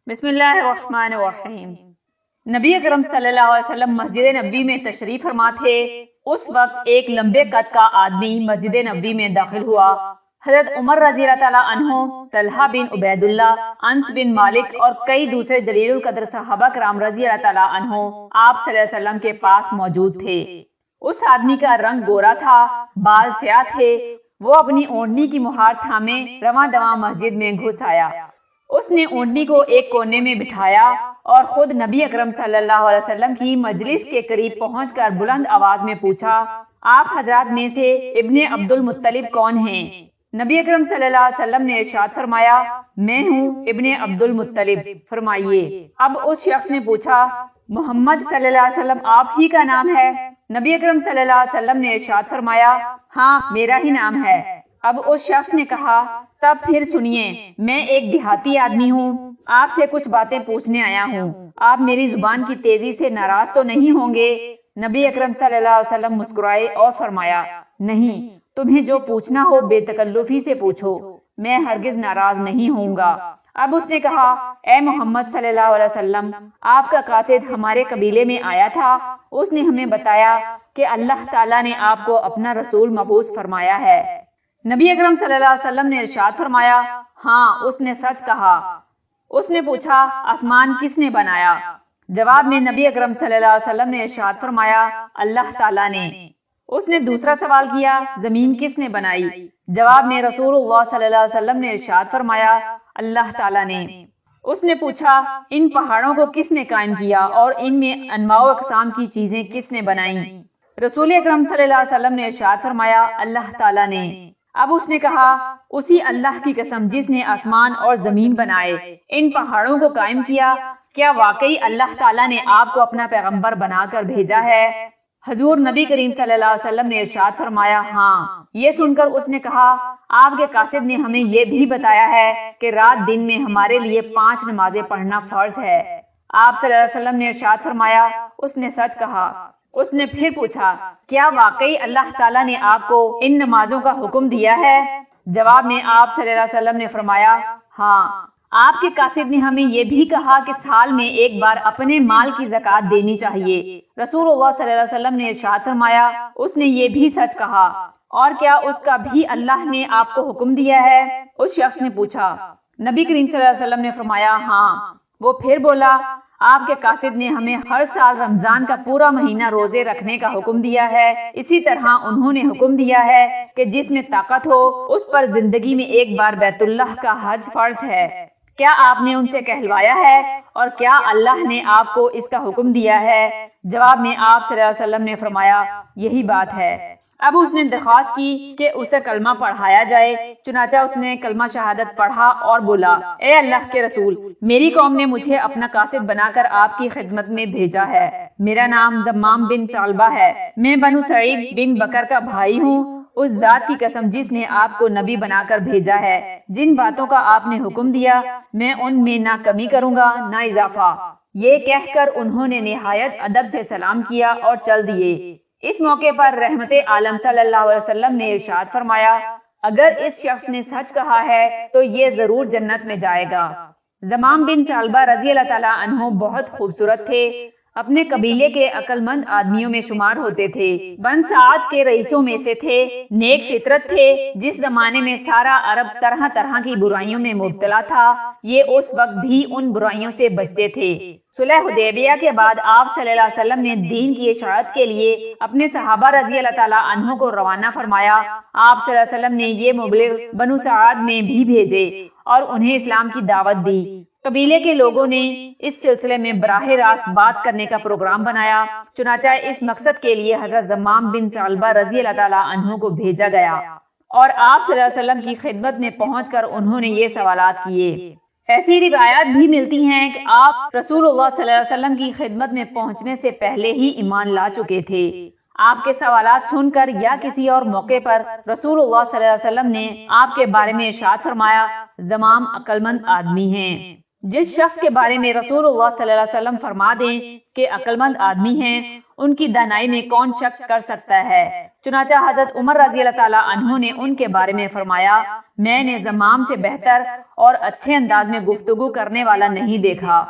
بسم اللہ الرحمن الرحیم۔ نبی اکرم صلی اللہ علیہ وسلم مسجد نبوی میں تشریف فرما تھے۔ اس وقت ایک لمبے قد کا آدمی مسجد نبوی میں داخل ہوا۔ حضرت عمر رضی اللہ تعالیٰ عنہ، طلحہ بن عبید اللہ، انس بن مالک اور کئی دوسرے جلیل القدر صحابہ کرام رضی اللہ تعالیٰ عنہ آپ صلی اللہ علیہ وسلم کے پاس موجود تھے۔ اس آدمی کا رنگ گورا تھا، بال سیاہ تھے۔ وہ اپنی اونٹنی کی مہار تھامے رواں دواں مسجد میں گھس آیا۔ اس نے اونٹنی کو ایک کونے میں بٹھایا اور خود نبی اکرم صلی اللہ علیہ وسلم کی مجلس کے قریب پہنچ کر بلند آواز میں پوچھا، آپ حضرات میں سے ابن عبد المطلب کون ہیں؟ نبی اکرم صلی اللہ علیہ وسلم نے ارشاد فرمایا، میں ہوں ابن عبد المطلب، فرمائیے۔ اب اس شخص نے پوچھا، محمد صلی اللہ علیہ وسلم آپ ہی کا نام ہے؟ نبی اکرم صلی اللہ علیہ وسلم نے ارشاد فرمایا، ہاں میرا ہی نام ہے۔ اب اس شخص نے کہا، تب پھر سنیے، میں ایک دیہاتی آدمی ہوں، آپ سے کچھ باتیں پوچھنے آیا ہوں۔ آپ میری زبان کی تیزی سے ناراض تو نہیں ہوں گے؟ نبی اکرم صلی اللہ علیہ وسلم مسکرائے اور فرمایا، نہیں، تمہیں جو پوچھنا ہو بے تکلفی سے پوچھو، میں ہرگز ناراض نہیں ہوں گا۔ اب اس نے کہا، اے محمد صلی اللہ علیہ وسلم، آپ کا قاصد ہمارے قبیلے میں آیا تھا۔ اس نے ہمیں بتایا کہ اللہ تعالیٰ نے آپ کو اپنا رسول مبعوث فرمایا ہے۔ نبی اکرم صلی اللہ علیہ وسلم نے ارشاد فرمایا، ہاں اس نے سچ کہا۔ اس نے پوچھا، آسمان کس نے بنایا؟ جواب میں نبی اکرم صلی اللہ علیہ وسلم نے ارشاد فرمایا، اللہ تعالیٰ نے۔ اس نے دوسرا سوال کیا، زمین کس نے بنائی؟ جواب میں رسول اللہ صلی اللہ علیہ وسلم نے ارشاد فرمایا، اللہ تعالیٰ نے۔ اس نے پوچھا، ان پہاڑوں کو کس نے قائم کیا اور ان میں انواع و اقسام کی چیزیں کس نے بنائیں؟ رسول اکرم صلی اللہ علیہ وسلم نے ارشاد فرمایا، اللہ تعالیٰ نے۔ اب اس نے کہا، اسی اللہ کی قسم جس نے آسمان اور زمین بنائے، ان پہاڑوں کو قائم کیا، کیا واقعی اللہ تعالیٰ نے آپ کو اپنا پیغمبر بنا کر بھیجا ہے؟ حضور نبی کریم صلی اللہ علیہ وسلم نے ارشاد فرمایا، ہاں۔ یہ سن کر اس نے کہا، آپ کے قاصد نے ہمیں یہ بھی بتایا ہے کہ رات دن میں ہمارے لیے 5 نمازیں پڑھنا فرض ہے۔ آپ صلی اللہ علیہ وسلم نے ارشاد فرمایا، اس نے سچ کہا۔ اس نے پھر پوچھا، کیا واقعی اللہ تعالیٰ نے آپ کو ان نمازوں کا حکم دیا ہے؟ جواب میں آپ صلی اللہ علیہ وسلم نے فرمایا، ہاں۔ آپ کے قاصد نے ہمیں یہ بھی کہا کہ سال میں ایک بار اپنے مال کی زکوٰۃ دینی چاہیے۔ رسول اللہ صلی اللہ علیہ وسلم نے ارشاد فرمایا، اس نے یہ بھی سچ کہا، اور کیا اس کا بھی اللہ نے آپ کو حکم دیا ہے؟ اس شخص نے پوچھا۔ نبی کریم صلی اللہ علیہ وسلم نے فرمایا، ہاں۔ وہ پھر بولا، آپ کے قاصد نے ہمیں ہر سال رمضان کا پورا مہینہ روزے رکھنے کا حکم دیا ہے۔ اسی طرح انہوں نے حکم دیا ہے کہ جس میں طاقت ہو اس پر زندگی میں ایک بار بیت اللہ کا حج فرض ہے۔ کیا آپ نے ان سے کہلوایا ہے اور کیا اللہ نے آپ کو اس کا حکم دیا ہے؟ جواب میں آپ صلی اللہ علیہ وسلم نے فرمایا، یہی بات ہے۔ اب اس نے درخواست کی کہ اسے کلمہ پڑھایا جائے، چنانچہ اس نے کلمہ شہادت پڑھا اور بولا، اے اللہ کے رسول، میری قوم نے مجھے اپنا قاصد بنا کر آپ کی خدمت میں بھیجا ہے۔ میرا نام زمام بن ثعلبہ ہے، میں بنو سعید بن بکر کا بھائی ہوں۔ اس ذات کی قسم جس نے آپ کو نبی بنا کر بھیجا ہے، جن باتوں کا آپ نے حکم دیا، میں ان میں نہ کمی کروں گا نہ اضافہ۔ یہ کہہ کر انہوں نے نہایت ادب سے سلام کیا اور چل دیے۔ اس موقع پر رحمت عالم صلی اللہ علیہ وسلم نے ارشاد فرمایا، اگر اس شخص نے سچ کہا ہے تو یہ ضرور جنت میں جائے گا۔ زمام بن ثعلبہ رضی اللہ تعالیٰ عنہ بہت خوبصورت تھے، اپنے قبیلے کے عقل مند آدمیوں میں شمار ہوتے تھے، بن سعد کے رئیسوں میں سے تھے، نیک فطرت تھے۔ جس زمانے میں سارا عرب طرح طرح کی برائیوں میں مبتلا تھا، یہ اس وقت بھی ان برائیوں سے بچتے تھے۔ صلح حدیبیہ کے بعد آپ صلی اللہ علیہ وسلم نے دین کی اشاعت کے لیے اپنے صحابہ رضی اللہ تعالیٰ عنہ کو روانہ فرمایا۔ آپ صلی اللہ علیہ وسلم نے یہ مبلغ بنو سعد میں بھی بھیجے اور انہیں اسلام کی دعوت دی۔ قبیلے کے لوگوں نے اس سلسلے میں براہ راست بات کرنے کا پروگرام بنایا، چنانچہ اس مقصد کے لیے حضرت زمام بن ثعلبہ رضی اللہ تعالیٰ عنہ کو بھیجا گیا اور آپ صلی اللہ علیہ وسلم کی خدمت میں پہنچ کر انہوں نے یہ سوالات کیے۔ ایسی روایات بھی ملتی ہیں کہ آپ رسول اللہ صلی اللہ علیہ وسلم کی خدمت میں پہنچنے سے پہلے ہی ایمان لا چکے تھے۔ آپ کے سوالات سن کر یا کسی اور موقع پر رسول اللہ صلی اللہ علیہ وسلم نے آپ کے بارے میں ارشاد فرمایا، زمام عقل مند آدمی ہیں۔ جس شخص کے بارے میں رسول اللہ صلی اللہ علیہ وسلم فرما دیں کہ عقل مند آدمی ہیں، ان کی دانائی میں کون شک کر سکتا ہے؟ چنانچہ حضرت عمر رضی اللہ تعالیٰ عنہ نے ان کے بارے میں فرمایا، میں نے زمام سے بہتر اور اچھے انداز میں گفتگو کرنے والا نہیں دیکھا۔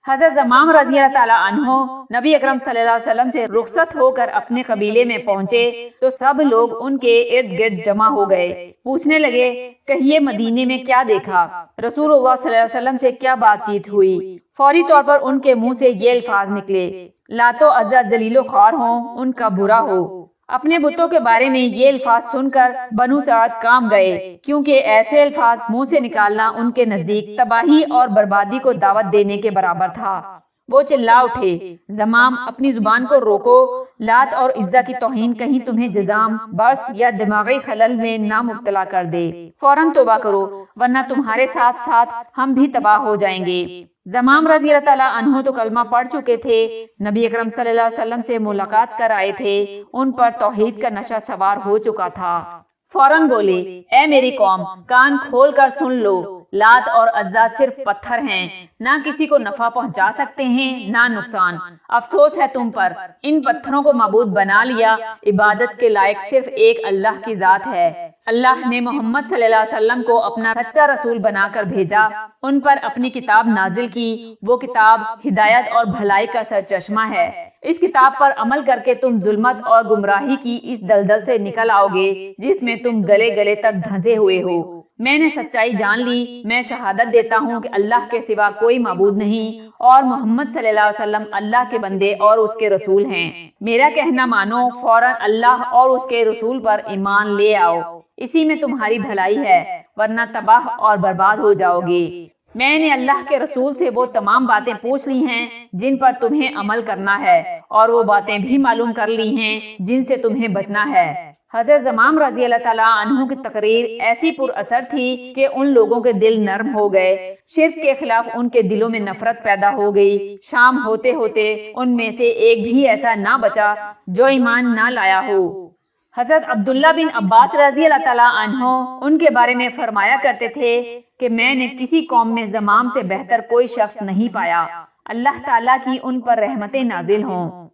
حضرت زمام رضی اللہ تعالیٰ عنہ نبی اکرم صلی اللہ علیہ وسلم سے رخصت ہو کر اپنے قبیلے میں پہنچے تو سب لوگ ان کے ارد گرد جمع ہو گئے، پوچھنے لگے، کہیے مدینے میں کیا دیکھا؟ رسول اللہ صلی اللہ علیہ وسلم سے کیا بات چیت ہوئی؟ فوری طور پر ان کے منہ سے یہ الفاظ نکلے، لات و عزا ذلیل و خوار ہوں، ان کا برا ہو۔ اپنے بتوں کے بارے میں یہ الفاظ سن کر بنو سعد کام گئے، کیونکہ ایسے الفاظ منہ سے نکالنا ان کے نزدیک تباہی اور بربادی کو دعوت دینے کے برابر تھا۔ وہ چلا اٹھے، زمام اپنی زبان کو روکو، لات اور عزا کی توہین کہیں تمہیں جزام، برس یا دماغی خلل میں نہ مبتلا کر دے، فوراً توبہ کرو ورنہ تمہارے ساتھ ساتھ ہم بھی تباہ ہو جائیں گے۔ زمام رضی اللہ تعالیٰ عنہ تو کلمہ پڑھ چکے تھے، نبی اکرم صلی اللہ علیہ وسلم سے ملاقات کر آئے تھے، ان پر توحید کا نشہ سوار ہو چکا تھا۔ فوراً بولے، اے میری قوم، کان کھول کر سن لو، لات اور عزا صرف پتھر ہیں، نہ کسی کو نفع پہنچا سکتے ہیں نہ نقصان۔ افسوس ہے تم پر، ان پتھروں کو معبود بنا لیا، عبادت کے لائق صرف ایک اللہ کی ذات ہے۔ اللہ نے محمد صلی اللہ علیہ وسلم کو اپنا سچا رسول بنا کر بھیجا، ان پر اپنی کتاب نازل کی، وہ کتاب ہدایت اور بھلائی کا سرچشمہ ہے۔ اس کتاب پر عمل کر کے تم ظلمت اور گمراہی کی اس دلدل سے نکل آؤ گے جس میں تم گلے گلے تک دھنسے ہوئے ہو۔ میں نے سچائی جان لی، میں شہادت دیتا ہوں کہ اللہ کے سوا کوئی معبود نہیں اور محمد صلی اللہ علیہ وسلم اللہ کے بندے اور اس کے رسول ہیں۔ میرا کہنا مانو، فوراً اللہ اور اس کے رسول پر ایمان لے آؤ، اسی میں تمہاری بھلائی ہے، ورنہ تباہ اور برباد ہو جاؤ گے۔ میں نے اللہ کے رسول سے وہ تمام باتیں پوچھ لی ہیں جن پر تمہیں عمل کرنا ہے، اور وہ باتیں بھی معلوم کر لی ہیں جن سے تمہیں بچنا ہے۔ حضرت زمام رضی اللہ تعالیٰ عنہ کی تقریر ایسی پر اثر تھی کہ ان لوگوں کے دل نرم ہو گئے، شرک کے خلاف ان کے دلوں میں نفرت پیدا ہو گئی۔ شام ہوتے ہوتے ان میں سے ایک بھی ایسا نہ بچا جو ایمان نہ لایا ہو۔ حضرت عبداللہ بن عباس رضی اللہ تعالیٰ عنہ ان کے بارے میں فرمایا کرتے تھے کہ میں نے کسی قوم میں زمام سے بہتر کوئی شخص نہیں پایا، اللہ تعالیٰ کی ان پر رحمتیں نازل ہوں۔